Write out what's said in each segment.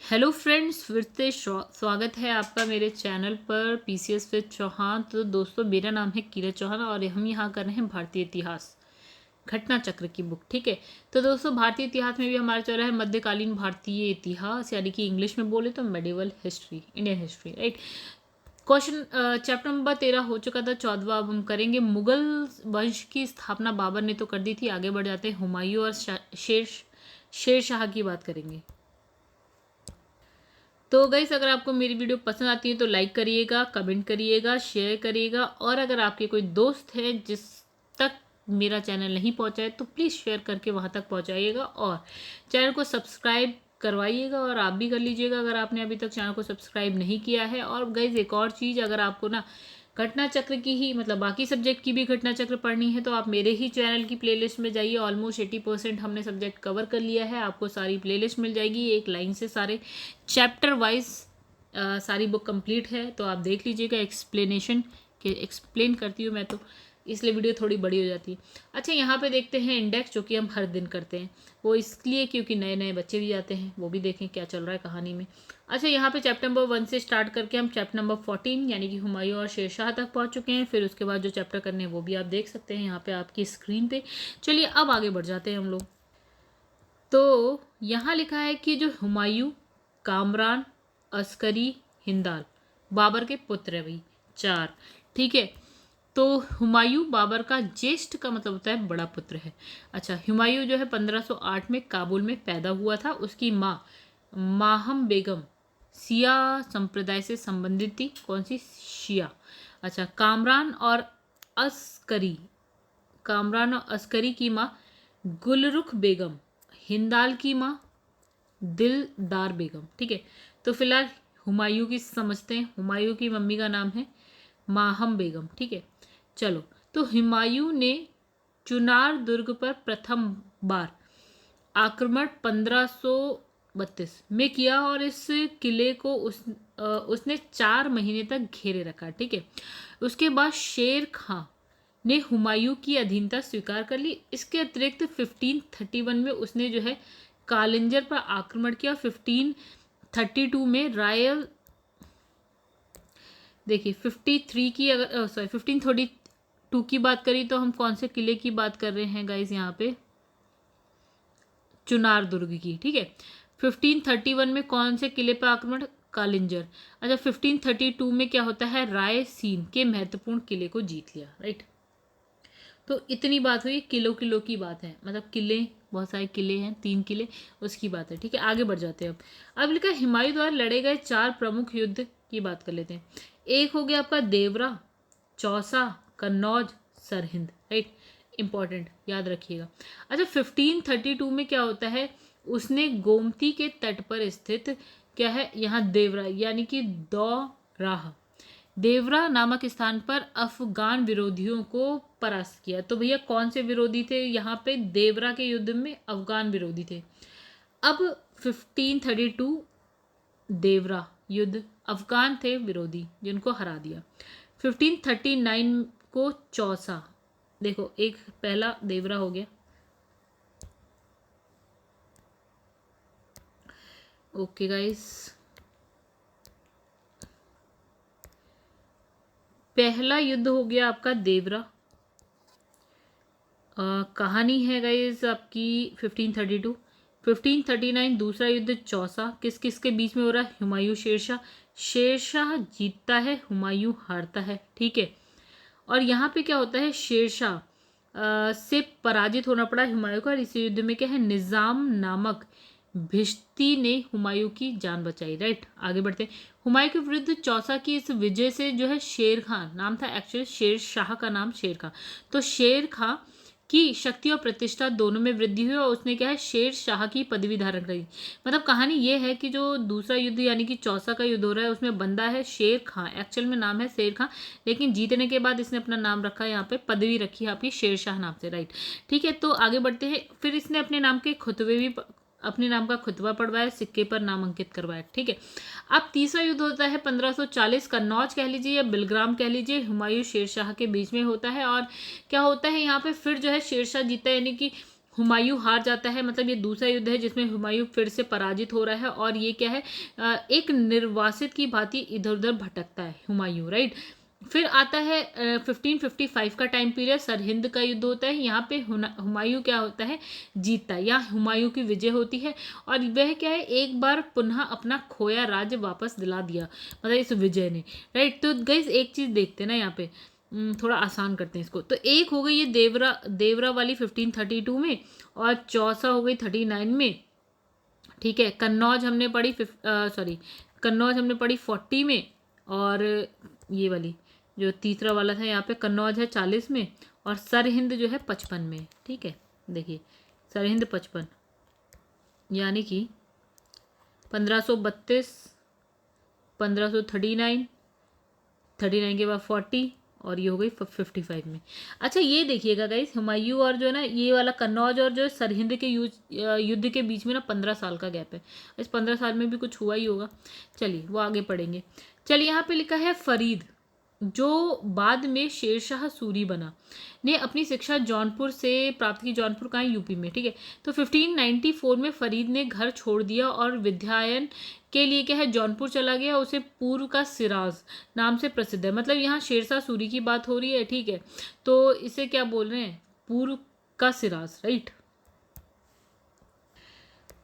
Hello friends, फिर से स्वागत है आपका मेरे चैनल पर पीसीएस विद चौहान। तो दोस्तों, मेरा नाम है किरण चौहान और हम यहाँ कर रहे हैं भारतीय इतिहास घटना चक्र की बुक। ठीक है। तो दोस्तों, भारतीय इतिहास में भी हमारा चल रहा है मध्यकालीन भारतीय इतिहास, यानी कि इंग्लिश में बोले तो medieval history, Indian history, right. Question chapter number 13 हो चुका था। 14वां अब हम करेंगे। मुगल वंश की स्थापना बाबर ने तो कर दी थी। आगे बढ़ जाते हैं। हुमायूं और शेर शाह की बात करेंगे। तो गाइस, अगर आपको मेरी वीडियो पसंद आती है तो लाइक करिएगा, कमेंट करिएगा, शेयर करिएगा, और अगर आपके कोई दोस्त है जिस तक मेरा चैनल नहीं पहुंचा है तो प्लीज़ शेयर करके वहां तक पहुंचाइएगा, और चैनल को सब्सक्राइब करवाइएगा। और आप भी कर लीजिएगा अगर आपने अभी तक चैनल को सब्सक्राइब नहीं किया है। और गाइस, एक और चीज़, अगर आपको ना घटना चक्र की ही मतलब बाकी सब्जेक्ट की भी घटना चक्र पढ़नी है तो आप मेरे ही चैनल की प्लेलिस्ट में जाइए। ऑलमोस्ट 80% हमने सब्जेक्ट कवर कर लिया है। आपको सारी प्लेलिस्ट मिल जाएगी एक लाइन से, सारे चैप्टर वाइज सारी बुक कंप्लीट है, तो आप देख लीजिएगा। एक्सप्लेनेशन के एक्सप्लेन करती हूँ मैं, तो इसलिए वीडियो थोड़ी बड़ी हो जाती है। अच्छा, यहाँ पे देखते हैं इंडेक्स, जो कि हम हर दिन करते हैं। वो इसलिए क्योंकि नए नए बच्चे भी आते हैं, वो भी देखें क्या चल रहा है कहानी में। अच्छा, यहाँ पे चैप्टर नंबर 1 से स्टार्ट करके हम चैप्टर नंबर 14 यानी कि हुमायूं और शेरशाह तक पहुँच चुके हैं। फिर उसके बाद जो चैप्टर करने हैं वो भी आप देख सकते हैं यहाँ पे आपकी स्क्रीन पे। चलिए अब आगे बढ़ जाते हैं हम लोग। तो यहाँ लिखा है कि जो हुमायूं, कामरान, अस्करी, हिंदाल बाबर के पुत्र है भाई, चार। ठीक है। तो हुमायूं बाबर का ज्येष्ठ का मतलब होता है बड़ा पुत्र है। अच्छा, हुमायूं जो है 1508 में काबुल में पैदा हुआ था। उसकी माँ माहम बेगम सिया संप्रदाय से संबंधित थी। कौन सी? शिया। अच्छा, कामरान और अस्करी की माँ गुलरुख बेगम, हिंदाल की माँ दिलदार बेगम। ठीक है। तो फिलहाल हुमायूं की समझते हैं। हुमायूं की मम्मी का नाम है माहम बेगम। ठीक है। चलो, तो हुमायूं ने चुनार दुर्ग पर प्रथम बार आक्रमण 1532 में किया और इस किले को उसने 4 महीने तक घेरे रखा। ठीक है। उसके बाद शेर खां ने हुमायूं की अधीनता स्वीकार कर ली। इसके अतिरिक्त 1531 में उसने जो है कालिंजर पर आक्रमण किया। 1532 में रायल, देखिए 53 की, अगर 1532 की बात करी तो हम कौन से किले की बात कर रहे हैं गाइज यहाँ पे? चुनार दुर्ग की। ठीक है। 1531 में कौन से किले पर आक्रमण? कालिंजर। अच्छा, 1532 में क्या होता है? रायसीन के महत्वपूर्ण किले को जीत लिया, राइट। तो इतनी बात हुई। किलो किलो की बात है, मतलब किले, बहुत सारे किले हैं, 3 किले, उसकी बात है। ठीक है, आगे बढ़ जाते हैं। अब लिखा है हुमायूं द्वारा लड़े गए 4 प्रमुख युद्ध की बात कर लेते हैं। एक हो गया आपका देवरा, चौसा, कन्नौज, सरहिंद, राइट। इंपॉर्टेंट, याद रखिएगा। अच्छा, 1532 में क्या होता है? उसने गोमती के तट पर स्थित क्या है यहाँ देवरा यानी कि दौराह देवरा नामक स्थान पर अफगान विरोधियों को परास्त किया। तो भैया कौन से विरोधी थे यहाँ पे? देवरा के युद्ध में अफगान विरोधी थे। अब 1532 देवरा युद्ध, अफगान थे विरोधी जिनको हरा दिया। 1539 को चौसा, देखो एक पहला देवरा हो गया। ओके गाइस, पहला युद्ध हो गया आपका देवरा। कहानी है गाइस आपकी 1532। 1539 दूसरा युद्ध चौसा, किस किस के बीच में हो रहा है? हुमायूं शेरशाह। शेरशाह जीतता है, हुमायूं हारता है। ठीक है। और यहाँ पे क्या होता है? शेरशाह से पराजित होना पड़ा हुमायूं को, और इस युद्ध में क्या है? निजाम नामक भिश्ती ने हुमायूं की जान बचाई, राइट। आगे बढ़ते हैं। हुमायूं के विरुद्ध चौसा की इस विजय से जो है शेर खां नाम था, एक्चुअली शेर शाह का नाम शेर खां, तो शेर खां की शक्ति और प्रतिष्ठा दोनों में वृद्धि हुई और उसने क्या है? शेर शाह की पदवी धारण करी। मतलब कहानी ये है कि जो दूसरा युद्ध यानी कि चौसा का युद्ध हो रहा है उसमें बंदा है शेर खां, एक्चुअल में नाम है शेर खां, लेकिन जीतने के बाद इसने अपना नाम रखा है, यहाँ पे पदवी रखी है आपकी शेर शाह नाम से, राइट। ठीक है। तो आगे बढ़ते हैं। फिर इसने अपने नाम के खुतबे भी, अपने नाम का खुतबा पढ़वाया, सिक्के पर नाम अंकित करवाया। ठीक है। अब तीसरा युद्ध होता है 1540, कन्नौज कह लीजिए या बिलग्राम कह लीजिए, हुमायूं शेरशाह के बीच में होता है। और क्या होता है यहाँ पे? फिर जो है शेरशाह जीता है, यानी कि हुमायूं हार जाता है, मतलब ये दूसरा युद्ध है जिसमें हुमायूं फिर से पराजित हो रहा है, और ये क्या है, एक निर्वासित की भांति इधर उधर भटकता है हुमायूं, राइट। फिर आता है 1555 का टाइम पीरियड, सरहिंद का युद्ध होता है। यहाँ पे हुमायूं क्या होता है, जीतता है, यहाँ हुमायूं की विजय होती है, और वह क्या है, एक बार पुनः अपना खोया राज्य वापस दिला दिया, मतलब इस विजय ने, राइट। तो गाइस एक चीज देखते हैं ना यहाँ पे, थोड़ा आसान करते हैं इसको। तो एक हो गई ये देवरा वाली 1532 में, और चौसा हो गई 39 में, ठीक है। कन्नौज हमने पढ़ी कन्नौज हमने पढ़ी 40 में, और ये वाली जो तीसरा वाला था यहाँ पे कन्नौज है 40 में, और सरहिंद जो है 55 में, ठीक है। देखिए सरहिंद 55, यानी कि 1532, 1539, 39 के बाद 40, और ये हो गई 55 में। अच्छा ये देखिएगा गाइस, हुमायूं और जो है ना ये वाला कन्नौज और जो सरहिंद के युद्ध के बीच में ना 15 साल का गैप है। इस 15 साल में भी कुछ हुआ ही होगा, चलिए वो आगे पढ़ेंगे। चलिए यहाँ पे लिखा है फरीद, जो बाद में शेरशाह सूरी बना, ने अपनी शिक्षा जौनपुर से प्राप्त की। जौनपुर कहाँ है, यूपी में, ठीक है। तो 1594 में फरीद ने घर छोड़ दिया और विद्यायन के लिए क्या है जौनपुर चला गया। उसे पूर्व का सिराज नाम से प्रसिद्ध है, मतलब यहाँ शेरशाह सूरी की बात हो रही है, ठीक है। तो इसे क्या बोल रहे हैं, पूर्व का सिराज, राइट।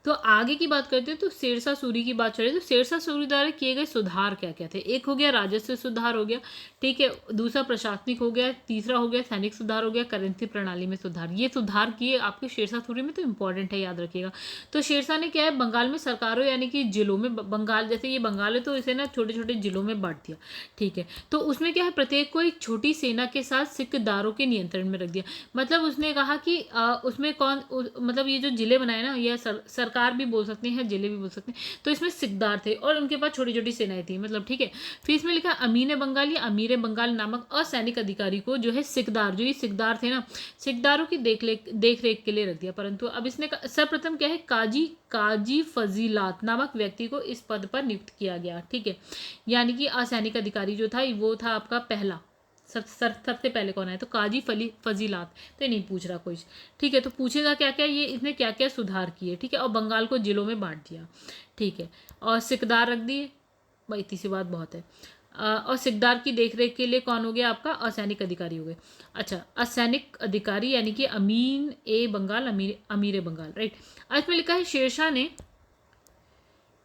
तो आगे की बात करते हैं, तो शेरशाह सूरी की बात चल रही है। तो शेरशाह सूरी द्वारा किए गए सुधार क्या क्या थे, एक हो गया राजस्व सुधार हो गया, ठीक है। दूसरा प्रशासनिक हो गया, तीसरा हो गया सैनिक सुधार हो गया, करेंसी प्रणाली में सुधार। ये सुधार किए आपके शेरशाह सूरी में, तो इंपॉर्टेंट है, याद रखिएगा। तो शेरशाह ने क्या है, बंगाल में सरकारों यानी कि जिलों में, बंगाल जैसे ये बंगाल है तो इसे ना छोटे छोटे जिलों में बांट दिया, ठीक है। तो उसमें क्या है, प्रत्येक को एक छोटी सेना के साथ सिकदारों के नियंत्रण में रख दिया। मतलब उसने कहा कि उसमें मतलब ये जो जिले बनाए ना, यह सरकार भी बोल सकते हैं, जिले भी बोल सकते हैं। तो इसमें सिकदार थे और उनके पास छोटी छोटी सेनाएं थी, मतलब, ठीक है। फिर इसमें लिखा अमीन बंगाल या अमीर बंगाल नामक असैनिक अधिकारी को जो है सिकदार, जो ये सिकदार थे ना, सिकदारों की देख रेख के लिए रख दिया। परंतु अब इसने सर्वप्रथम क्या है, काजी फजीलात नामक व्यक्ति को इस पद पर नियुक्त किया गया, ठीक है। यानी कि असैनिक अधिकारी जो था वो था आपका पहला, सबसे पहले कौन है, तो काजी फजीलात। तो नहीं पूछ रहा कोई, ठीक है। तो पूछेगा क्या क्या, ये इसने क्या क्या सुधार किए, ठीक है। और बंगाल को जिलों में बांट दिया, ठीक है। और सिकदार रख दिए, भाई इतनी सी बात बहुत है। और सिकदार की देखरेख के लिए कौन हो गया आपका, असैनिक अधिकारी हो गए। अच्छा, असैनिक अधिकारी यानी कि अमीन ए बंगाल, अमीर बंगाल, राइट। आज में लिखा है शेरशाह ने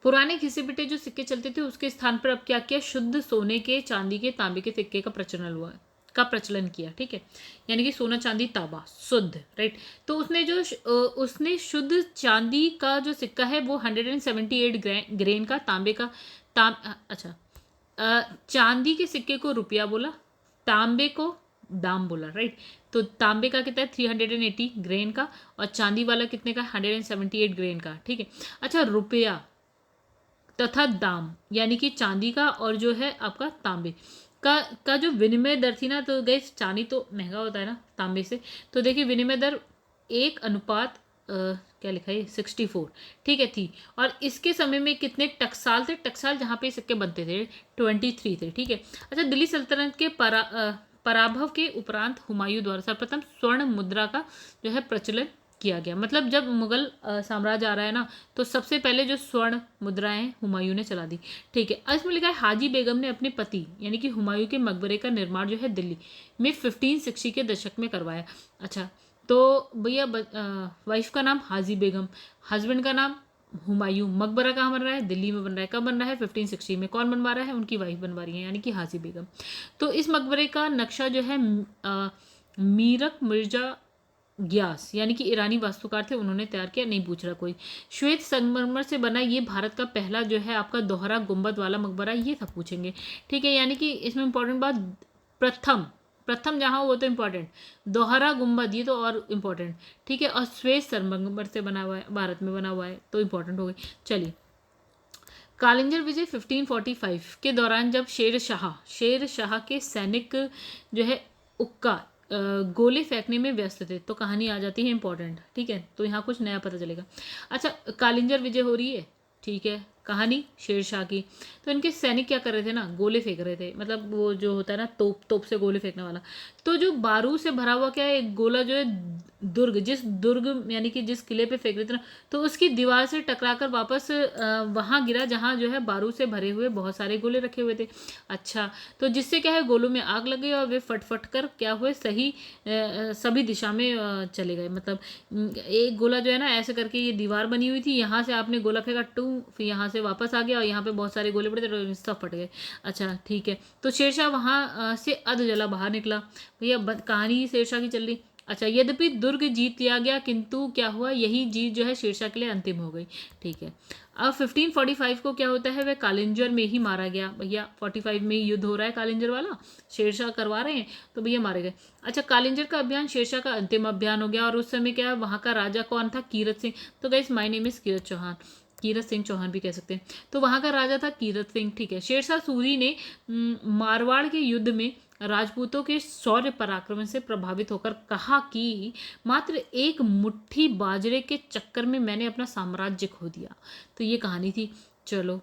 पुराने घिसे पिटे जो सिक्के चलते थे उसके स्थान पर अब क्या किया, शुद्ध सोने के, चांदी के, तांबे के सिक्के का प्रचलन किया, ठीक है। यानी कि सोना चांदी तांबा शुद्ध, राइट। तो उसने शुद्ध चांदी का जो सिक्का है वो 178 ग्रेन का, तांबे का अच्छा, चांदी के सिक्के को रुपया बोला, तांबे को दाम बोला, राइट। तो तांबे का कितना है 380 ग्रेन का, और चांदी वाला कितने का 178 ग्रेन का, ठीक है। अच्छा, रुपया तथा दाम यानी कि चांदी का और जो है आपका तांबे का जो विनिमय दर थी ना, तो गैस चांदी तो महंगा होता है ना तांबे से, तो देखिए विनिमय दर 1 अनुपात क्या लिखा है 64, ठीक है, थी। और इसके समय में कितने टकसाल थे, टकसाल जहाँ पे सिक्के बनते थे 23 थे, ठीक है। अच्छा, दिल्ली सल्तनत के पराभव के उपरांत हुमायूं द्वारा सर्वप्रथम स्वर्ण मुद्रा का जो है प्रचलन किया गया। मतलब जब मुगल साम्राज्य आ रहा है ना, तो सबसे पहले जो स्वर्ण मुद्राएं हुमायूं ने चला दी, ठीक है। इसमें लिखा है हाजी बेगम ने अपने पति यानी कि हुमायूं के मकबरे का निर्माण जो है दिल्ली में 1560 के दशक में करवाया। अच्छा, तो भैया वाइफ का नाम हाजी बेगम, हस्बैंड का नाम हुमायूं, मकबरा कहाँ बन रहा है, दिल्ली में बन रहा है। कब बन रहा है 1560 में, कौन बनवा रहा है, उनकी वाइफ बनवा रही है यानी कि हाजी बेगम। तो इस मकबरे का नक्शा जो है मीरक मिर्जा ग्यास यानी कि ईरानी वास्तुकार थे, उन्होंने तैयार किया, नहीं पूछ रहा कोई। श्वेत संगमरमर से बना ये भारत का पहला जो है आपका दोहरा गुंबद वाला मकबरा, ये सब पूछेंगे, ठीक है। यानी कि इसमें इंपॉर्टेंट बात प्रथम जहाँ वो तो इम्पॉर्टेंट, दोहरा गुंबद ये तो और इम्पॉर्टेंट, ठीक है। और श्वेत संगमरमर से बना हुआ है, भारत में बना हुआ है, तो इम्पॉर्टेंट हो गई। चलिए, कालिंजर विजय 1545 के दौरान जब शेरशाह के सैनिक जो है उक्का गोले फेंकने में व्यस्त थे, तो कहानी आ जाती है इंपॉर्टेंट, ठीक है। तो यहाँ कुछ नया पता चलेगा। अच्छा, कालिंजर विजय हो रही है, ठीक है, कहानी शेरशाह की। तो इनके सैनिक क्या कर रहे थे ना, गोले फेंक रहे थे, मतलब वो जो होता है ना तोप से गोले फेंकने वाला। तो जो बारूद से भरा हुआ क्या है, एक गोला जो है जिस दुर्ग यानी कि जिस किले पे फेंक रहे थे ना, तो उसकी दीवार से टकराकर वापस वहां गिरा जहां जो है बारूद से भरे हुए बहुत सारे गोले रखे हुए थे। अच्छा, तो जिससे क्या है गोलों में आग लग गई और वे फट फट कर क्या हुए, सभी दिशा में चले गए। मतलब एक गोला जो है ना ऐसे करके, ये दीवार बनी हुई थी, यहाँ से आपने गोला फेंका टू, फिर यहाँ से वापस आ गया और यहाँ पे बहुत सारे गोले पड़े थे, सब फट गए। अच्छा ठीक है, तो शेरशाह वहाँ से अध जला बाहर निकला। भैया कहानी शेरशाह की चल रही। अच्छा, यद्यपि दुर्ग जीत लिया गया, किंतु क्या हुआ, यही जीत जो है शेरशाह के लिए अंतिम हो गई। ठीक है, अब 1545 को क्या होता है, वह कालिंजर में ही मारा गया। भैया 45 में युद्ध हो रहा है कालिंजर वाला, शेरशाह करवा रहे हैं, तो भैया मारे गए। अच्छा, कालिंजर का अभियान शेरशाह का अंतिम अभियान हो गया। और उस समय क्या है, वहाँ का राजा कौन था, कीरत सिंह। तो guys my name is Keerat Chauhan, Keerat Singh Chauhan भी कह सकते हैं। तो वहाँ का राजा था कीरत सिंह। ठीक है, शेरशाह सूरी ने मारवाड़ के युद्ध में राजपूतों के शौर्य पराक्रम से प्रभावित होकर कहा कि मात्र एक मुट्ठी बाजरे के चक्कर में मैंने अपना साम्राज्य खो दिया। तो ये कहानी थी। चलो,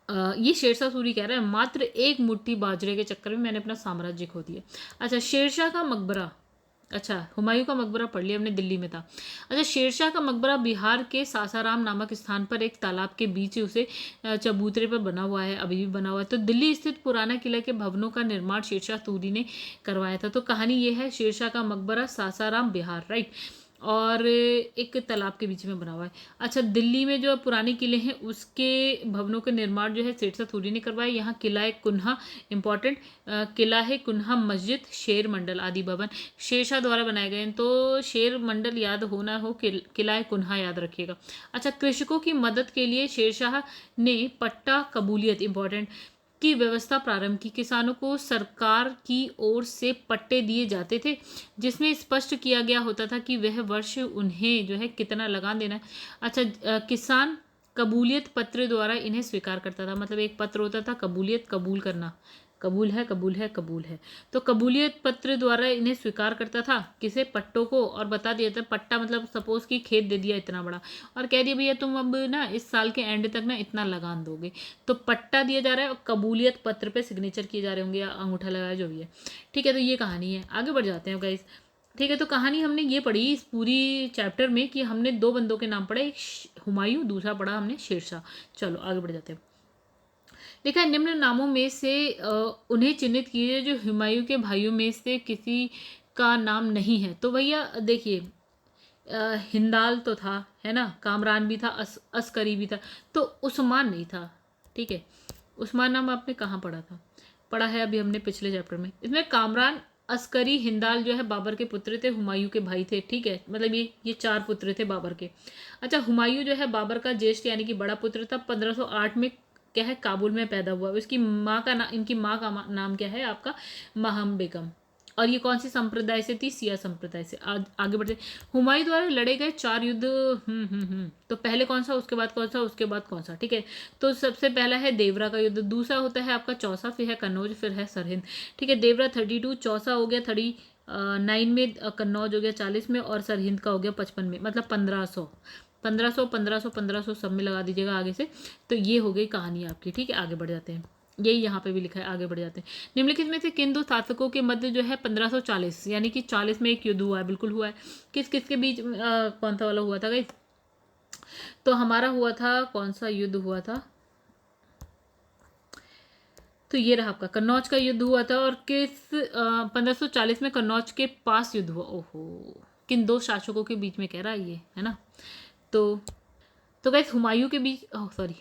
ये शेरशाह सूरी कह रहा है मात्र एक मुट्ठी बाजरे के चक्कर में मैंने अपना साम्राज्य खो दिया। अच्छा, शेरशाह का मकबरा। अच्छा, हुमायूं का मकबरा पढ़ लिया हमने, दिल्ली में था। अच्छा, शेरशाह का मकबरा बिहार के सासाराम नामक स्थान पर एक तालाब के बीच उसे चबूतरे पर बना हुआ है, अभी भी बना हुआ है। तो दिल्ली स्थित पुराना किला के भवनों का निर्माण शेरशाह सूरी ने करवाया था। तो कहानी ये है, शेरशाह का मकबरा सासाराम बिहार, राइट, और एक तालाब के बीच में बना हुआ है। अच्छा, दिल्ली में जो पुराने किले हैं उसके भवनों का निर्माण जो है शेरशाह सूरी ने करवाया। यहाँ किला है कुन्हा, इंपॉर्टेंट किला है कुन्हा, मस्जिद, शेर मंडल आदि भवन शेरशाह द्वारा बनाए गए हैं। तो शेर मंडल याद होना हो, किला है कुन्हा याद रखिएगा। अच्छा, कृषकों की मदद के लिए शेरशाह ने पट्टा कबूलियत, इंपॉर्टेंट, की व्यवस्था प्रारंभ की। किसानों को सरकार की ओर से पट्टे दिए जाते थे, जिसमें स्पष्ट किया गया होता था कि वह वर्ष उन्हें जो है कितना लगान देना है। अच्छा, किसान कबूलियत पत्र द्वारा इन्हें स्वीकार करता था। मतलब एक पत्र होता था, कबूलियत, कबूल करना, कबूल है, कबूल है, कबूल है। तो कबूलियत पत्र द्वारा इन्हें स्वीकार करता था, किसे, पट्टों को, और बता दिया था पट्टा मतलब सपोज कि खेत दे दिया इतना बड़ा और कह दिया भैया तुम अब ना इस साल के एंड तक ना इतना लगान दोगे, तो पट्टा दिया जा रहा है और कबूलियत पत्र पे सिग्नेचर किए जा रहे होंगे या अंगूठा लगाया, जो भी है। ठीक है, तो ये कहानी है। आगे बढ़ जाते हैं गाइस। ठीक है, तो कहानी हमने ये पढ़ी इस पूरी चैप्टर में कि हमने दो बंदों के नाम पढ़े, एक हुमायूं, दूसरा पढ़ा हमने शेरशाह। चलो आगे बढ़ जाते हैं। देखा है, निम्न नामों में से उन्हें चिन्हित कीजिए जो हुमायूं के भाइयों में से किसी का नाम नहीं है। तो भैया देखिए, हिंदाल तो था, है ना, कामरान भी था, अस्करी भी था, तो उस्मान नहीं था। ठीक है, उस्मान नाम आपने कहाँ पढ़ा था, पढ़ा है अभी हमने पिछले चैप्टर में। इसमें कामरान, अस्करी, हिंदाल जो है बाबर के पुत्र थे, हुमायूं के भाई थे। ठीक है, मतलब ये चार पुत्र थे बाबर के। अच्छा, हुमायूं जो है बाबर का ज्येष्ठ यानी कि बड़ा पुत्र था। 1508 में क्या है, काबुल में पैदा हुआ। इसकी माँ का नाम, इनकी माँ का नाम क्या है आपका, महम बेगम। और ये कौन सी संप्रदाय से थी, सिया संप्रदाय से। आगे बढ़ते, हुमायूं द्वारा लड़े गए चार युद्ध। तो पहले कौन सा, उसके बाद कौन सा, उसके बाद कौन सा। ठीक है, तो सबसे पहला है देवरा का युद्ध, दूसरा होता है आपका चौसा, फिर है कन्नौज, फिर है सरहिंद। ठीक है, देवरा 32, चौसा हो गया 39 में, कन्नौज हो गया 40 में, और सरहिंद का हो गया 55 में, मतलब 1500 1500 1500 1500 सब में लगा दीजिएगा आगे से। तो ये हो गई कहानी आपकी। ठीक है, आगे बढ़ जाते हैं, यही यहाँ पे भी लिखा है, आगे बढ़ जाते हैं। निम्नलिखित में से किन दो शासकों के मध्य जो है 1540 यानी कि 40 में एक युद्ध हुआ है, बिल्कुल हुआ है। किस किस के बीच कौन सा वाला हुआ था गाइस, तो हमारा हुआ था, कौन सा युद्ध हुआ था, तो ये रहा आपका कन्नौज का युद्ध हुआ था। और किस 1540 में कन्नौज के पास युद्ध हुआ। ओहो, किन दो शासकों के बीच में कह रहा है ये, है ना। तो गाइस हुमायूं के बीच,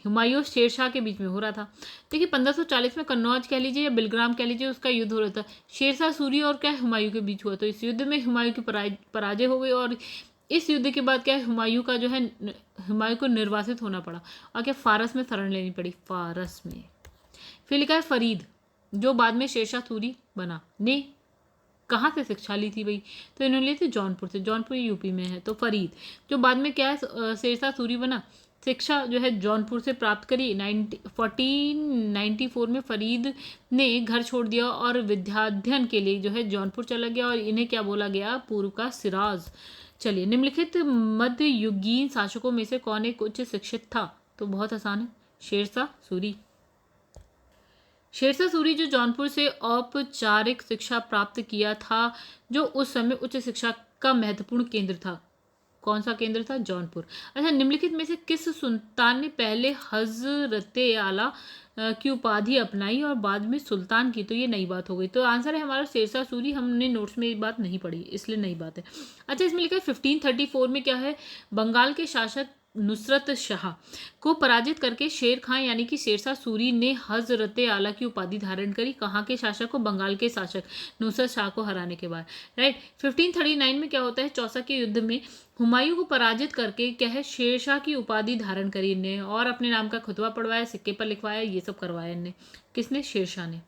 हुमायूं और शेरशाह के बीच में हो रहा था। देखिए 1540 में कन्नौज कह लीजिए या बिलग्राम कह लीजिए, उसका युद्ध हो रहा था। शेरशाह सूरी और क्या हुमायूं के बीच हुआ। तो इस युद्ध में हुमायूं की पराजय हो गई। और इस युद्ध के बाद क्या है, हुमायूं का जो है, हुमायूं को निर्वासित होना पड़ा और क्या, फारस में शरण लेनी पड़ी, फारस में। फिर लिखा है फरीद, जो बाद में शेरशाह सूरी बना, ने कहाँ से शिक्षा ली थी भाई, तो इन्होंने ली थी जौनपुर से। जौनपुर यूपी में है। तो फरीद, जो बाद में क्या है शेरशाह सूरी बना, शिक्षा जो है जौनपुर से प्राप्त करी। 1494 में फरीद ने घर छोड़ दिया और विद्याध्ययन के लिए जो है जौनपुर चला गया, और इन्हें क्या बोला गया, पूर्व का सिराज। चलिए, निम्नलिखित मध्य युगीन शासकों में से कौन एक उच्च शिक्षित था। तो बहुत आसान है, शेरशाह सूरी। शेरशाह सूरी जो जौनपुर से औपचारिक शिक्षा प्राप्त किया था, जो उस समय उच्च शिक्षा का महत्वपूर्ण केंद्र था। कौन सा केंद्र था? जौनपुर। अच्छा, निम्नलिखित में से किस सुल्तान ने पहले हजरते आला की उपाधि अपनाई और बाद में सुल्तान की? तो ये नई बात हो गई। तो आंसर है हमारा शेरशाह सूरी। हमने नोट्स में ये बात नहीं पढ़ी, इसलिए नई बात है। अच्छा, इसमें लिखा है 1534 में क्या है, बंगाल के शासक नुसरत शाह को पराजित करके शेर खां यानी कि शेरशाह सूरी ने हजरते आला की उपाधि धारण करी। कहाँ के शासक को? बंगाल के शासक नुसरत शाह को हराने के बाद, राइट। 1539 में क्या होता है, चौसा के युद्ध में हुमायूं को पराजित करके क्या है, शेरशाह की उपाधि धारण करी इनने और अपने नाम का खुतबा पढ़वाया, सिक्के पर लिखवाया, ये सब करवाया इनने। किसने? शेरशाह ने।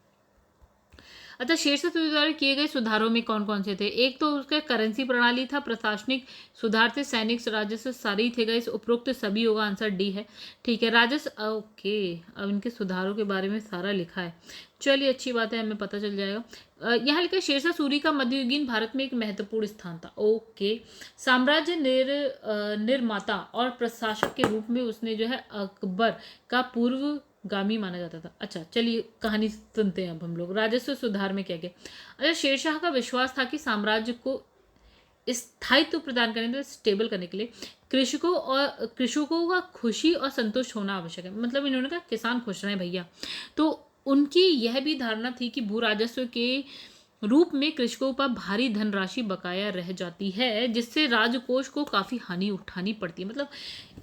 अच्छा, शेरशाह सूरी द्वारा किए गए सुधारों में कौन कौन से थे? एक तो उसका करेंसी प्रणाली था, प्रशासनिक सुधार थे, सैनिक राजस्व सारे ही थे गए, उपरोक्त सभी होगा, आंसर डी है। ठीक है, राजस्व, ओके। अब इनके सुधारों के बारे में सारा लिखा है, चलिए अच्छी बात है, हमें पता चल जाएगा। यहाँ लिखा है शेरशाह सूरी का मध्ययुगीन भारत में एक महत्वपूर्ण स्थान था। ओके, साम्राज्य निर्माता और प्रशासक के रूप में उसने जो है अकबर का पूर्व गामी माना जाता था। अच्छा, चलिए कहानी सुनते हैं अब हम लोग। राजस्व सुधार में क्या क्या? अच्छा, शेरशाह का विश्वास था कि साम्राज्य को स्थायित्व प्रदान करने के लिए, स्टेबल करने के लिए कृषकों का खुशी और संतुष्ट होना आवश्यक है। मतलब इन्होंने कहा किसान खुश रहे भैया। तो उनकी यह भी धारणा थी कि भू राजस्व के रूप में कृषकों पर भारी धनराशि बकाया रह जाती है, जिससे राजकोष को काफ़ी हानि उठानी पड़ती है। मतलब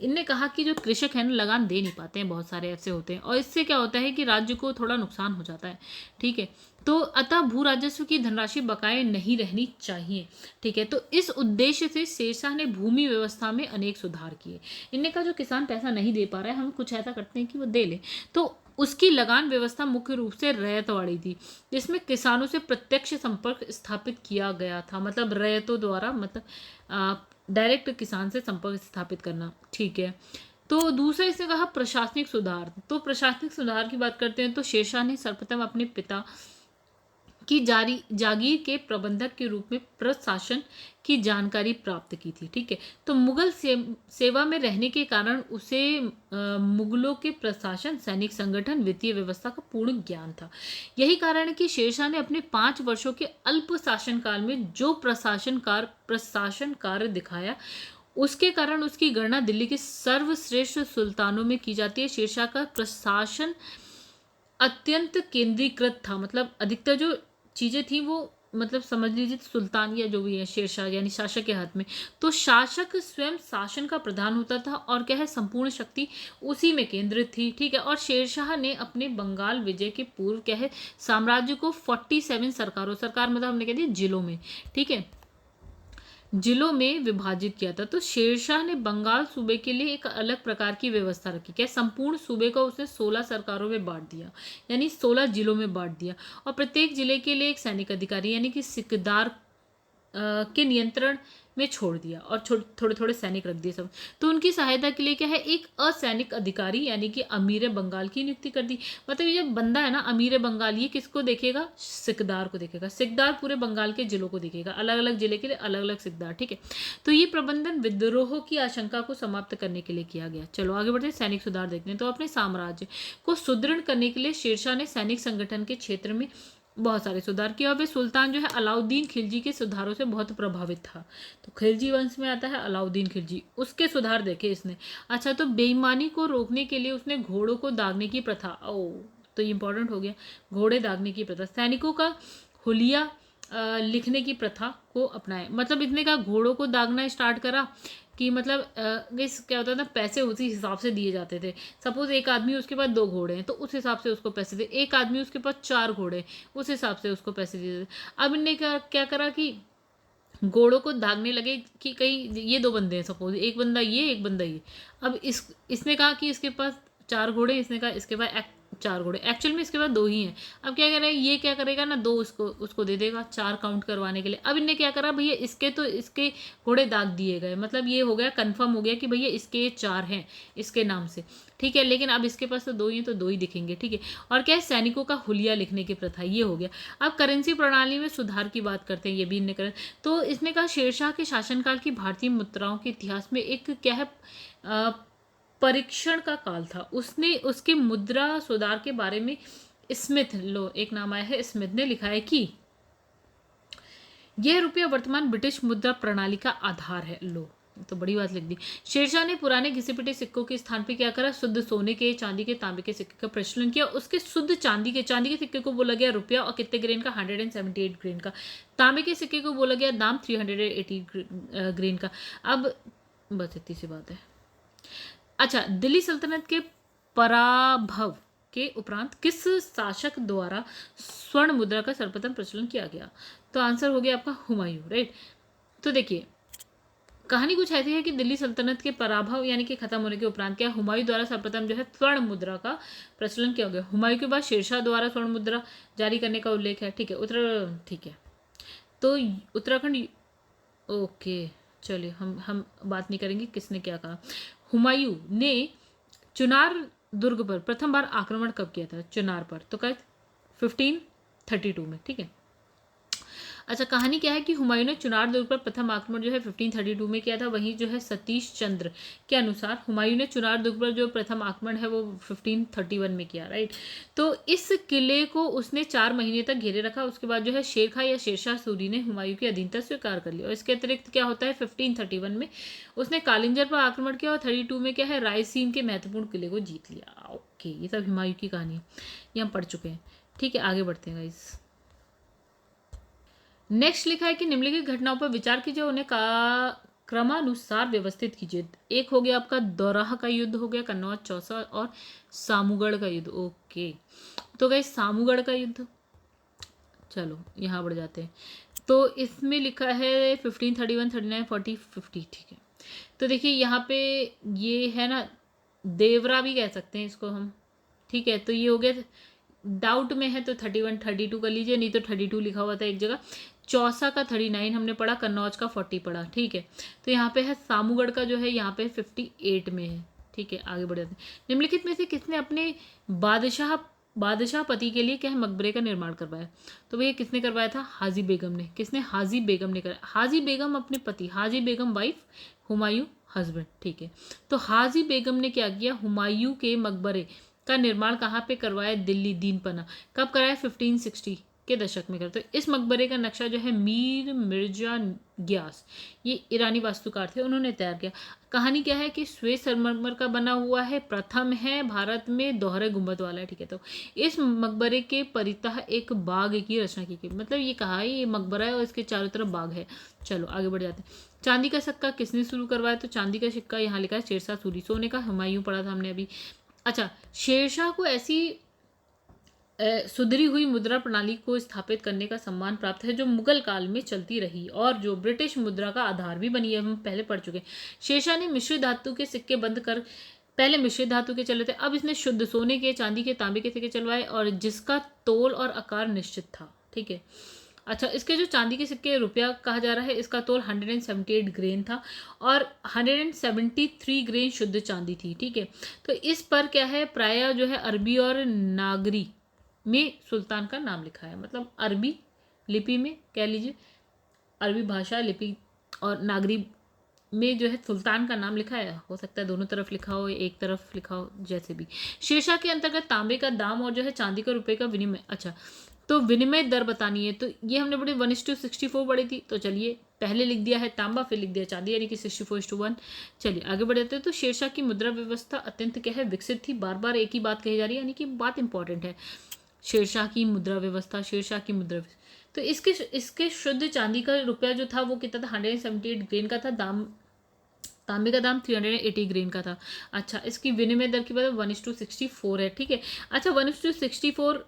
इनने कहा कि जो कृषक है ना, लगान दे नहीं पाते हैं, बहुत सारे ऐसे होते हैं, और इससे क्या होता है कि राज्य को थोड़ा नुकसान हो जाता है। ठीक है, तो अतः भू राजस्व की धनराशि बकाये नहीं रहनी चाहिए। ठीक है, तो इस उद्देश्य से शेरशाह ने भूमि व्यवस्था में अनेक सुधार किए। इनने कहा जो किसान पैसा नहीं दे पा रहा है, हम कुछ ऐसा करते हैं कि वो दे ले। तो उसकी लगान व्यवस्था मुख्य रूप से रैयतवाड़ी थी, जिसमें किसानों से प्रत्यक्ष संपर्क स्थापित किया गया था। मतलब रैयतों द्वारा, मतलब डायरेक्ट किसान से संपर्क स्थापित करना। ठीक है, तो दूसरा इसने कहा प्रशासनिक सुधार। तो प्रशासनिक सुधार की बात करते हैं तो शेरशाह ने सर्वप्रथम अपने पिता की जागीर के प्रबंधक के रूप में प्रशासन की जानकारी प्राप्त की थी। ठीक है, तो मुगल सेवा में रहने के कारण उसे मुगलों के प्रशासन, सैनिक संगठन, वित्तीय व्यवस्था का पूर्ण ज्ञान था। यही कारण है कि शेरशाह ने अपने 5 वर्षों के अल्प शासनकाल में जो प्रशासन कार्य दिखाया, उसके कारण उसकी गणना दिल्ली के सर्वश्रेष्ठ सुल्तानों में की जाती है। शेरशाह का प्रशासन अत्यंत केंद्रीकृत था, मतलब अधिकतर जो चीज़ें थी वो, मतलब समझ लीजिए सुल्तान या जो भी है शेरशाह यानी शासक के हाथ में। तो शासक स्वयं शासन का प्रधान होता था और क्या है, संपूर्ण शक्ति उसी में केंद्रित थी। ठीक है, और शेरशाह ने अपने बंगाल विजय के पूर्व क्या है, साम्राज्य को 47 सरकार मतलब हमने कह दिया जिलों में, ठीक है, जिलों में विभाजित किया था। तो शेरशाह ने बंगाल सूबे के लिए एक अलग प्रकार की व्यवस्था रखी। क्या? संपूर्ण सूबे को उसने 16 सरकारों में बांट दिया, यानी 16 जिलों में बांट दिया, और प्रत्येक जिले के लिए एक सैनिक अधिकारी यानी कि सिकदार के नियंत्रण में छोड़ दिया, और थोड़े थोड़े सैनिक रख दिए सब। तो उनकी सहायता के लिए क्या है, एक असैनिक अधिकारी यानी कि अमीर बंगाल की नियुक्ति कर दी। मतलब ये जब बंदा है ना अमीर बंगाल, ये किसको देखेगा? सिकदार को देखेगा। सिकदार पूरे बंगाल के जिलों को देखेगा, अलग अलग जिले के लिए अलग अलग सिकदार। ठीक है, तो ये प्रबंधन विद्रोह की आशंका को समाप्त करने के लिए किया गया। चलो आगे बढ़ते, सैनिक सुधार देखते हैं। तो अपने साम्राज्य को सुदृढ़ करने के लिए शेरशाह ने सैनिक संगठन के क्षेत्र में बहुत सारे सुधार किए, और वे सुल्तान जो है अलाउद्दीन खिलजी के सुधारों से बहुत प्रभावित था। तो खिलजी वंश में आता है अलाउद्दीन खिलजी, उसके सुधार देखे इसने। अच्छा, तो बेईमानी को रोकने के लिए उसने घोड़ों को दागने की प्रथा, ओ तो इंपॉर्टेंट हो गया, घोड़े दागने की प्रथा, सैनिकों का हुलिया लिखने की प्रथा को अपनाए। मतलब इतने का घोड़ों को दागना स्टार्ट करा कि मतलब क्या होता था, पैसे उसी हिसाब से दिए जाते थे। सपोज एक आदमी उसके पास 2 घोड़े हैं तो उस हिसाब से उसको पैसे दे, एक आदमी उसके पास 4 घोड़े, उस हिसाब से उसको पैसे दिए थे। अब इनने क्या करा कि घोड़ों को दागने लगे कि कहीं ये 2 बंदे हैं, सपोज एक बंदा ये एक बंदा ये। अब इसने कहा कि इसके पास 4 घोड़े, इसने कहा इसके पास 4 घोड़े, एक्चुअल में इसके पास 2 ही हैं। अब क्या करें, ये क्या करेगा ना, 2 उसको दे देगा 4 काउंट करवाने के लिए। अब इनने क्या करा, भैया इसके घोड़े दाग दिए गए, मतलब ये हो गया, कंफर्म हो गया कि भैया इसके 4 हैं इसके नाम से। ठीक है, लेकिन अब इसके पास तो 2 ही हैं तो 2 ही दिखेंगे। ठीक है, और क्या है, सैनिकों का हुलिया लिखने की प्रथा, ये हो गया। अब करेंसी प्रणाली में सुधार की बात करते हैं, ये भी इनने करा। तो इसने कहा शेरशाह के शासनकाल की भारतीय मुद्राओं के इतिहास में एक क्या है, परीक्षण का काल था। उसने उसके मुद्रा सुधार के बारे में स्मिथ, लो एक नाम आया है, स्मिथ ने लिखा है कि यह रुपया वर्तमान ब्रिटिश मुद्रा प्रणाली का आधार है। लो तो बड़ी बात लिख दी। शेरशाह ने पुराने घिसे पिटे सिक्कों के स्थान पे क्या करा, शुद्ध सोने के, चांदी के, तांबे के सिक्के का प्रचलन किया। उसके शुद्ध चांदी के सिक्के को बोला गया रुपया, और कितने ग्रेन का, 178 ग्रेन का। तांबे के सिक्के को बोला गया दाम, 380 ग्रेन का। अब बस इतनी सी बात है। अच्छा, दिल्ली सल्तनत के पराभव के उपरांत किस शासक द्वारा स्वर्ण मुद्रा का सर्वप्रथम प्रचलन किया गया? तो आंसर हो गया आपका हुमायूं, राइट। तो देखिए कहानी कुछ ऐसी है कि दिल्ली सल्तनत के पराभव यानी कि खत्म होने के उपरांत क्या, हुमायूं द्वारा सर्वप्रथम जो है स्वर्ण मुद्रा का प्रचलन किया गया। हुमायूं के बाद शेरशाह द्वारा स्वर्ण मुद्रा जारी करने का उल्लेख है, ठीक है। ठीक है, तो उत्तराखंड, ओके चलिए हम बात नहीं करेंगे किसने क्या कहा। हुमायूं ने चुनार दुर्ग पर प्रथम बार आक्रमण कब किया था? चुनार पर, तो कब? 1532 में, ठीक है। अच्छा, कहानी क्या है कि हुमायूं ने चुनार दुर्ग पर प्रथम आक्रमण जो है 1532 में किया था। वहीं जो है सतीश चंद्र के अनुसार हुमायूं ने चुनार दुर्ग पर जो प्रथम आक्रमण है वो 1531 में किया, राइट। तो इस किले को उसने 4 महीने तक घेरे रखा। उसके बाद जो है शेरखां या शेरशाह सूरी ने हुमायूं की अधीनता स्वीकार कर ली। और इसके अतिरिक्त क्या होता है, 1531 में उसने कालिंजर पर आक्रमण किया, और 32 में क्या है, रायसीन के महत्वपूर्ण किले को जीत लिया। ओके, ये सब हुमायूं की कहानी है, ये हम पढ़ चुके हैं, ठीक है। आगे बढ़ते हैं गाइस। नेक्स्ट लिखा है कि निम्नलिखित घटनाओं पर विचार कीजिए, उन्हें का क्रमानुसार व्यवस्थित कीजिए। एक हो गया आपका दोराहा का युद्ध, हो गया कन्नौज, चौसा और सामूगढ़ का युद्ध। ओके, तो गाइस सामूगढ़ का युद्ध, चलो यहाँ बढ़ जाते हैं। तो इसमें लिखा है 1531, 39, 40, 50, ठीक है। तो देखिए यहाँ पे ये है ना, देवरा भी कह सकते हैं इसको हम, ठीक है। तो ये हो गया, डाउट में है तो 31, 32 कर लीजिए, नहीं तो 32 लिखा हुआ था एक जगह। चौसा का 39 हमने पढ़ा, कन्नौज का 40 पढ़ा, ठीक है। तो यहाँ पे है सामूगढ़ का जो है यहाँ पे 58 में है, ठीक है। आगे बढ़ जाते हैं। निम्नलिखित में से किसने अपने बादशाह पति के लिए क्या है, मकबरे का निर्माण करवाया? तो भैया किसने करवाया था? हाजी बेगम ने। किसने? हाजी बेगम ने कराया। हाजी बेगम अपने पति, हाजी बेगम वाइफ, हुमायूं हस्बैंड, ठीक है। तो हाजी बेगम ने क्या किया, हुमायूं के मकबरे का निर्माण कहाँ पे करवाया? दिल्ली, दीनपना। कब कराया? 1560 के दशक में करा। तो इस मकबरे का नक्शा जो है मीर मिर्जा ग्यास, ये ईरानी वास्तुकार थे, उन्होंने तैयार किया। कहानी क्या है कि श्वेत संगमरमर का बना हुआ है, प्रथम है भारत में, दोहरे गुंबद वाला है, ठीक है। तो इस मकबरे के परितः एक बाग की रचना की गई, मतलब ये कहा है ये मकबरा है और इसके चारों तरफ बाग है। चलो आगे बढ़ जाते हैं। चांदी का सिक्का किसने शुरू करवाया? तो चांदी का सिक्का यहाँ लिखा है शेरशाह सूरी। सोने का हुमायूं पढ़ा था हमने अभी। अच्छा, शेरशाह को ऐसी सुधरी हुई मुद्रा प्रणाली को स्थापित करने का सम्मान प्राप्त है जो मुगल काल में चलती रही और जो ब्रिटिश मुद्रा का आधार भी बनी है, हम पहले पढ़ चुके हैं। शेरशाह ने मिश्रित धातु के सिक्के बंद कर, पहले मिश्रित धातु के चले थे, अब इसने शुद्ध सोने के, चांदी के, तांबे के सिक्के चलवाए और जिसका तोल और आकार निश्चित था, ठीक है। अच्छा, इसके जो चांदी के सिक्के रुपया कहा जा रहा है, इसका तोल 178 ग्रेन था और 173 ग्रेन शुद्ध चांदी थी, ठीक है। तो इस पर क्या है, प्राय जो है अरबी और नागरी में सुल्तान का नाम लिखा है, मतलब अरबी लिपि में कह लीजिए, अरबी भाषा लिपि और नागरी में जो है सुल्तान का नाम लिखा है। हो सकता है दोनों तरफ लिखा हो, एक तरफ लिखा हो, जैसे भी। शेरशाह के अंतर्गत तांबे का दाम और जो है चांदी का रुपए का विनिमय। अच्छा, तो विनिमय दर बतानी है, तो ये हमने बड़ी 1:64 पढ़ी थी। तो चलिए पहले लिख दिया है तांबा, फिर लिख दिया चांदी, यानी कि 64:1। चलिए आगे बढ़ जाते हैं। तो शेरशाह की मुद्रा व्यवस्था अत्यंत क्या है, विकसित थी। बार बार एक ही बात कही जा रही है, यानी कि बात इंपॉर्टेंट है। शेरशाह की मुद्रा व्यवस्था, शेरशाह की मुद्रा व्यवस्था। तो इसके शुद्ध चांदी का रुपया जो था वो कितना था, 178 ग्रेन का था। दाम, तांबे का दाम 380 ग्रेन का था। अच्छा, इसकी विनिमय दर की बात 1:64 है, ठीक है। अच्छा, 1:64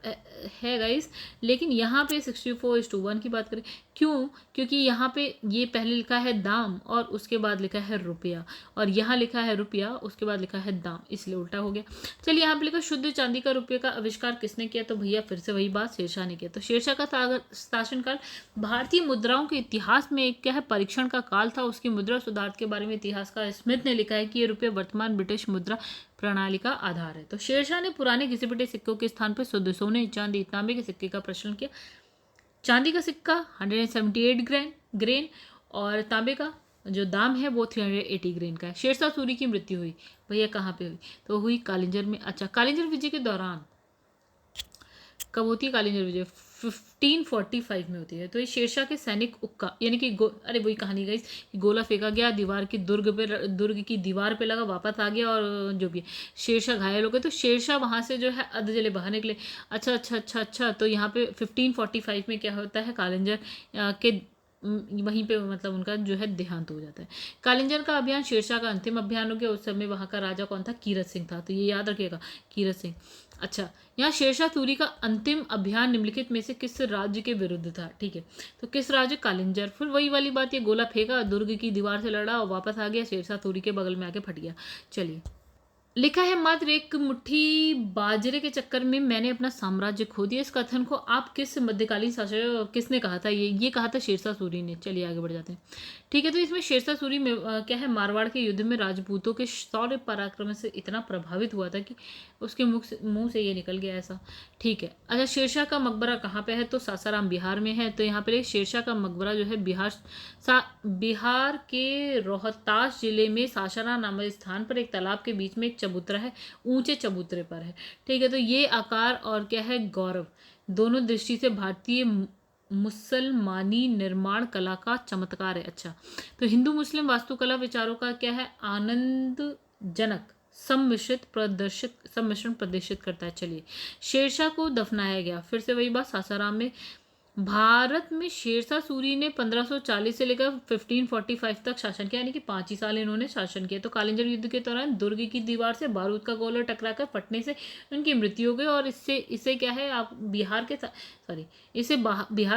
है गाइस, लेकिन यहाँ पे 64:1 की बात करें, क्यों? क्योंकि यहाँ पे ये पहले लिखा है दाम और उसके बाद लिखा है रुपया, और यहाँ लिखा है रुपया उसके बाद लिखा है दाम, इसलिए उल्टा हो गया। चलिए यहाँ पे लिखा शुद्ध चांदी का रुपये का आविष्कार किसने किया? तो भैया फिर से वही बात, शेरशाह ने किया। तो शेरशाह का शासनकाल भारतीय मुद्राओं के इतिहास में एक क्या है, परीक्षण का काल था। उसकी मुद्रा सुधार के बारे में इतिहासकार स्मिथ ने लिखा है कि ये रुपये वर्तमान ब्रिटिश मुद्रा प्रणाली का आधार है। तो शेरशाह ने पुराने घिसे पिटे सिक्कों के स्थान पर शुद्ध सोने, चांदी, तांबे के सिक्के का प्रचलन किया। चांदी का सिक्का 178 ग्रेन और तांबे का जो दाम है वो 380 ग्रेन का है। शेरशाह सूरी की मृत्यु हुई, भैया कहाँ पे हुई? तो हुई कालिंजर में। अच्छा, कालिंजर विजय के दौरान कब होती है कालिंजर विजय? 1545 में होती है। तो ये शेरशाह के सैनिक उक्का यानी कि अरे वही कहानी गई, गोला फेंका गया दीवार की, दुर्ग की दीवार पे लगा, वापस आ गया और जो भी शेरशाह घायल हो गए। तो शेरशाह वहां से जो है अधजले बाहर निकले। अच्छा अच्छा अच्छा अच्छा। तो यहाँ पे 1545 में क्या होता है, कालिंजर के वहीं पे मतलब उनका जो है देहांत हो जाता है। कालिंजर का अभियान शेरशाह का अंतिम अभियान हो गया। उस समय वहां का राजा कौन था? कीरत सिंह था। तो ये याद रखिएगा, कीरत सिंह। अच्छा, यहाँ शेरशाह सूरी का अंतिम अभियान निम्नलिखित में से किस राज्य के विरुद्ध था? ठीक है, तो किस राज्य? कालिंजर। फिर वही वाली बात, ये गोला फेंका, दुर्ग की दीवार से लड़ा और वापस आ गया, शेरशाह सूरी के बगल में आके फट गया। चलिए, लिखा है मात्र एक मुट्ठी बाजरे के चक्कर में मैंने अपना साम्राज्य खो दिया। इस कथन को आप किस मध्यकालीन शासक, किसने कहा था? ये कहा था शेरशाह सूरी ने। चलिए आगे बढ़ जाते हैं। ठीक है, तो इसमें शेरशाह सूरी में क्या है, मारवाड़ के युद्ध में राजपूतों के शौर्य पराक्रम से इतना प्रभावित हुआ था कि उसके मुंह से ये निकल गया ऐसा। ठीक है, अच्छा, शेरशाह का मकबरा कहाँ पे है? तो सासाराम बिहार में है। तो यहाँ पे शेरशाह का मकबरा जो है बिहार के रोहतास जिले में सासाराम नामक स्थान पर एक तालाब के बीच में एक चबूतरा है, ऊंचे चबूतरे पर है। ठीक है, तो ये आकार और क्या है, गौरव, दोनों दृष्टि से भारतीय मुसलमानी निर्माण कला का चमत्कार है। अच्छा, तो हिंदू मुस्लिम वास्तुकला विचारों का क्या है, आनंदजनक सम्मिश्रण प्रदर्शित करता है। चलिए, शेरशाह को दफनाया गया, फिर से वही बात, सासाराम में। भारत में शेरशाह सूरी ने 1540 से लेकर 1545 तक शासन किया, यानी कि 5 ही साल इन्होंने शासन किया। तो कालिंजर युद्ध के दौरान दुर्ग की दीवार से बारूद का गोला टकराकर फटने से उनकी मृत्यु हो गई। और इसे क्या है, आप बिहार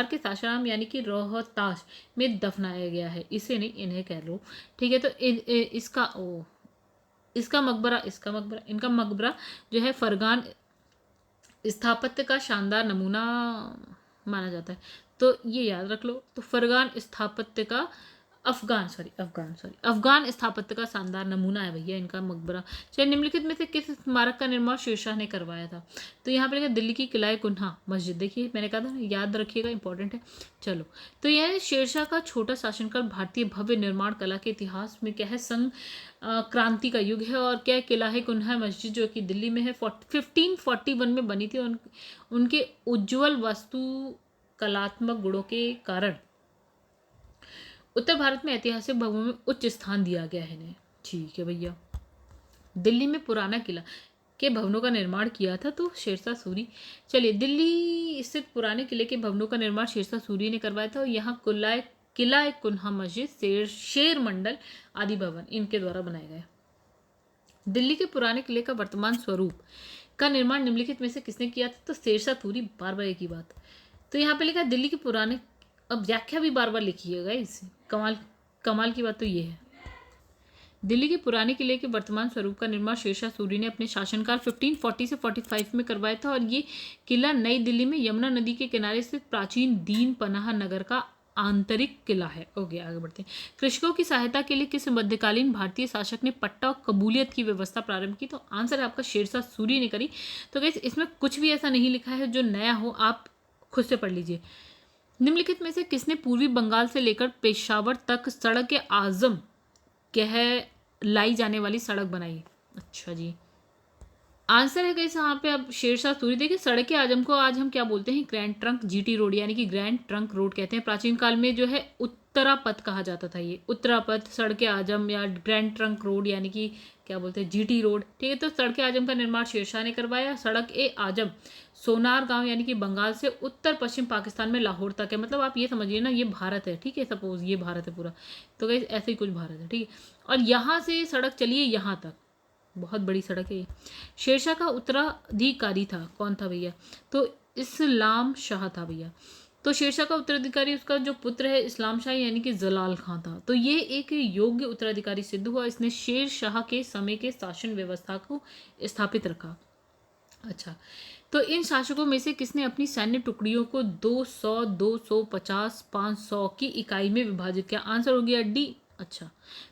के सासाराम यानी कि रोहतास में दफनाया गया है, इसे नहीं इन्हें कह लो। ठीक है, तो इसका मकबरा इनका मकबरा जो है फरगान स्थापत्य का शानदार नमूना माना जाता है। तो ये याद रख लो, तो फरगान स्थापत्य का अफगान स्थापत्य का शानदार नमूना है भैया इनका मकबरा। चलिए, निम्नलिखित में से किस स्मारक का निर्माण शेरशाह ने करवाया था? तो यहाँ पे लिखा दिल्ली की किला कुन्हा मस्जिद। देखिए, मैंने कहा था ना, याद रखिएगा, इंपॉर्टेंट है। चलो, तो यह शेरशाह का छोटा शासनकाल भारतीय भव्य निर्माण कला के इतिहास में क्या है, संग क्रांति का युग है। और क्या किला है कुन्हा मस्जिद जो कि दिल्ली में है, 1541 में बनी थी। उनके उज्ज्वल वास्तु कलात्मक गुणों के कारण उत्तर भारत में ऐतिहासिक भवनों में उच्च स्थान दिया गया है इन्हें। ठीक है भैया, दिल्ली में पुराना किला के भवनों का निर्माण किया था तो शेरशाह सूरी। चलिए, दिल्ली स्थित पुराने किले के भवनों का निर्माण शेरशाह सूरी ने करवाया था। और यहाँ किला कुन्हा मस्जिद, शेर मंडल आदि भवन इनके द्वारा बनाए गए। दिल्ली के पुराने किले का वर्तमान स्वरूप का निर्माण निम्नलिखित में से किसने किया था? तो शेरशाह सूरी। बार बार एक ही बात। तो यहाँ पे लिखा दिल्ली के पुराने, अब व्याख्या भी बार बार लिखिएगा इसे, कमाल की बात तो ये है। दिल्ली के पुराने किले के वर्तमान स्वरूप का निर्माण शेरशाह सूरी ने अपने शासनकाल 1540 से 45 में करवाया था। और ये किला नई दिल्ली में यमुना नदी के किनारे स्थित प्राचीन दीन पनाह नगर का आंतरिक किला है। ओके, आगे बढ़ते हैं। कृषकों की सहायता के लिए किस मध्यकालीन भारतीय शासक ने पट्टा और कबूलियत की व्यवस्था प्रारंभ की? तो आंसर है आपका शेरशाह सूरी ने करी। तो गाइस, इसमें कुछ भी ऐसा नहीं लिखा है जो नया हो, आप खुद से पढ़ लीजिए। निम्नलिखित में से किसने पूर्वी बंगाल से लेकर पेशावर तक सड़क के आजम कहलाई जाने वाली सड़क बनाई? अच्छा जी, आंसर है गाइस यहाँ पे अब शेरशाह सूरी। देखिए, सड़क के आजम को आज हम क्या बोलते हैं? ग्रैंड ट्रंक जीटी रोड, यानी कि ग्रैंड ट्रंक रोड कहते हैं। प्राचीन काल में जो है उत्तरापथ कहा जाता था। ये उत्तरापथ, सड़क के आजम या ग्रैंड ट्रंक रोड यानी कि क्या बोलते हैं, जीटी रोड। ठीक है, तो सड़क आजम का निर्माण शेरशाह ने करवाया। सड़क ए आजम सोनार गांव यानी कि बंगाल से उत्तर पश्चिम पाकिस्तान में लाहौर तक है। मतलब आप ये समझिए ना, ये भारत है। ठीक है, सपोज ये भारत है पूरा, तो गाइस ऐसे ही कुछ भारत है। ठीक है, और यहाँ से सड़क चलिए यहाँ तक, बहुत बड़ी सड़क है ये। शेरशाह का उत्तराधिकारी था कौन था भैया? तो इस्लाम शाह था भैया। तो शेरशाह का उत्तराधिकारी उसका जो पुत्र है इस्लाम शाह यानी कि जलाल खां था। तो ये एक योग्य उत्तराधिकारी सिद्ध हुआ। इसने शेर शाह के समय के शासन व्यवस्था को स्थापित रखा। अच्छा, तो इन शासकों में से किसने अपनी सैन्य टुकड़ियों को 200, 250, 500 की इकाई में विभाजित किया? आंसर हो गया डी। अच्छा,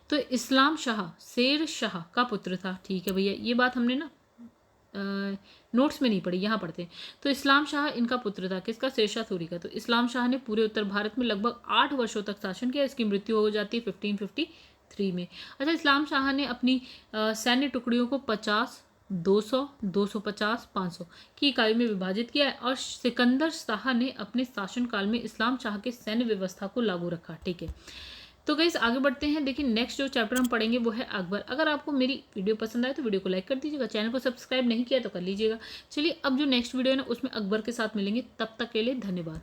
तो इस्लाम शाह शेर शाह का पुत्र था। ठीक है भैया, ये बात हमने ना नोट्स में नहीं पढ़ी, यहाँ पढ़ते हैं। तो इस्लाम शाह इनका पुत्र था, किसका? शेरशाह सूरी का। तो इस्लाम शाह ने पूरे उत्तर भारत में लगभग 8 वर्षों तक शासन किया। इसकी मृत्यु हो जाती है 1553 में। अच्छा, इस्लाम शाह ने अपनी सैन्य टुकड़ियों को 50, 200, 250, 500 की इकाई में विभाजित किया है और सिकंदर शाह ने अपने शासनकाल में इस्लाम शाह के सैन्य व्यवस्था को लागू रखा। ठीक है, तो गाइस आगे बढ़ते हैं। देखिए नेक्स्ट जो चैप्टर हम पढ़ेंगे वो है अकबर। अगर आपको मेरी वीडियो पसंद आए तो वीडियो को लाइक कर दीजिएगा, चैनल को सब्सक्राइब नहीं किया तो कर लीजिएगा। चलिए अब जो नेक्स्ट वीडियो है ना उसमें अकबर के साथ मिलेंगे, तब तक के लिए धन्यवाद।